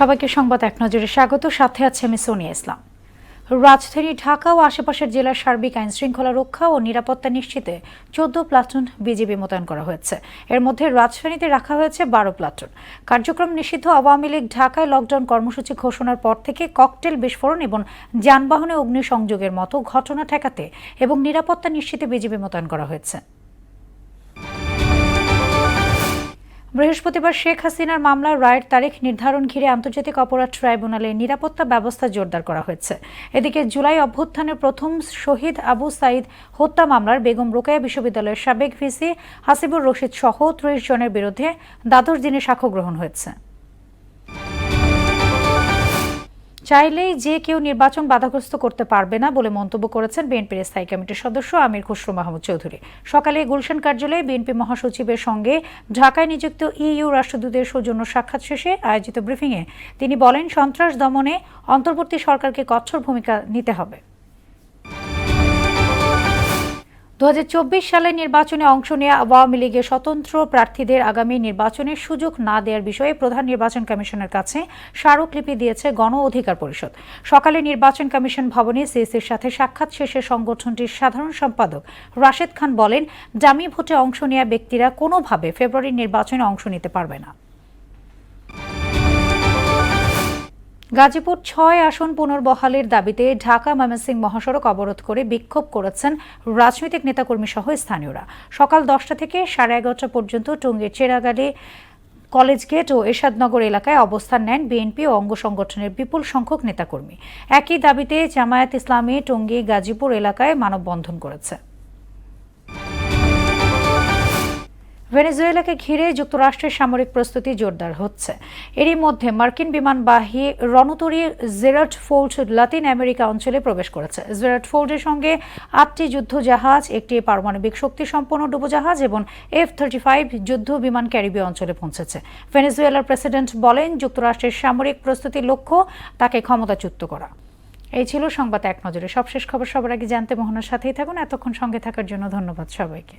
সবাইকে সংবাদ এক নজরে স্বাগত। সাথে আছে আমি সোনিয়া ইসলাম। রাজধানী ঢাকা ও আশেপাশের জেলার সার্বিক আইন শৃঙ্খলা রক্ষা ও নিরাপত্তা নিশ্চিতে 14 প্লাটুন বিজিবি মোতায়েন করা হয়েছে। এর মধ্যে রাজধানীতে রাখা হয়েছে 12 প্লাটুন। কার্যক্রম নিষিদ্ধ আওয়ামী লীগ ঢাকায় লকডাউন কর্মসূচি ঘোষণার পর থেকে ককটেল বিস্ফোরণ এবং যানবাহনে অগ্নিসংযোগের মতো ঘটনা ঠেকাতে এবং নিরাপত্তা নিশ্চিতে বিজিবি মোতায়েন করা হয়েছে। বৃহস্পতিবার শেখ হাসিনার মামলার রায়ের তারিখ নির্ধারণ ঘিরে আন্তর্জাতিক অপরাধ ট্রাইব্যুনালে নিরাপত্তা ব্যবস্থা জোরদার করা হয়েছে। এদিকে জুলাই অভ্যুত্থানের প্রথম শহীদ আবু সাইদ হত্যা মামলার বেগম রোকেয়া বিশ্ববিদ্যালয়ের সাবেক ভিসি হাসিবুর রশিদ সহ 30 জনের বিরুদ্ধে দ্বাদশ দিনে সাক্ষ্য গ্রহণ হয়েছে। চাইলেই যে কেউ নির্বাচন বাধাগ্রস্ত করতে পারবে না বলে মন্তব্য করেছেন বিএনপির স্থায়ী কমিটির সদস্য আমির খসরু মাহমুদ চৌধুরী। সকালে গুলশান কার্যালয়ে বিএনপি মহাসচিবের সঙ্গে ঢাকায় নিযুক্ত ইইউ রাষ্ট্রদূতের সৌজন্য সাক্ষাৎ শেষে আয়োজিত ব্রিফিংয়ে তিনি বলেন, সন্ত্রাস দমনে অন্তর্বর্তী সরকারকে কঠোর ভূমিকা নিতে হবে। 2024 সালের নির্বাচনে অংশ নেওয়া আওয়ামী লীগের স্বতন্ত্র প্রার্থীদের আগামী নির্বাচনের সুযোগ না দেওয়ার বিষয়ে প্রধান নির্বাচন কমিশনের কাছে স্মারকলিপি দিয়েছে গণ অধিকার পরিষদ। সকালে নির্বাচন কমিশন ভবনে সিইসির সাথে সাক্ষাৎ শেষে সংগঠনটির সাধারণ সম্পাদক রাশেদ খান বলেন, ডামি ভোটে অংশ নেওয়া ব্যক্তিরা কোনোভাবে ফেব্রুয়ারির নির্বাচনে অংশ নিতে পারবে না। গাজীপুর 6 আসন পুনর্বহালের দাবিতে ঢাকা ময়মনসিংহ মহাসড়ক অবরোধ করে বিক্ষোভ করেছেন রাজনৈতিক নেতাকর্মী সহ স্থানীয়রা। সকাল 10টা থেকে 11:30 পর্যন্ত টঙ্গীর চেরাগাড়ি কলেজ গেট ও এরশাদনগর এলাকায় অবস্থান নেন বিএনপি ও অঙ্গ সংগঠনের বিপুল সংখ্যক নেতাকর্মী। একই দাবিতে জামায়াত ইসলামী টঙ্গী গাজীপুর এলাকায় মানববন্ধন করেছে। ভেনেজুয়েলাকে ঘিরে যুক্তরাষ্ট্রের সামরিক প্রস্তুতি জোরদার হচ্ছে। এরই মধ্যে মার্কিন বিমানবাহী রণতরী জেরাল্ড ফোর্ড লাতিন আমেরিকা অঞ্চলে প্রবেশ করেছে। জেরাল্ড ফোর্ডের সঙ্গে 8টি যুদ্ধ জাহাজ, একটি পারমাণবিক শক্তি সম্পন্ন ডুবোজাহাজ এবং F-35 যুদ্ধ বিমান ক্যারিবীয় অঞ্চলে পৌঁছেছে। ভেনেজুয়েলার প্রেসিডেন্ট বলেন, যুক্তরাষ্ট্রের সামরিক প্রস্তুতির লক্ষ্য তাকে ক্ষমতাচ্যুত করা। এই ছিল সংবাদ এক নজরে। সবশেষ খবর সবার আগে জানতে মোহনার সাথেই থাকুন। এতক্ষণ সঙ্গে থাকার জন্য ধন্যবাদ সবাইকে।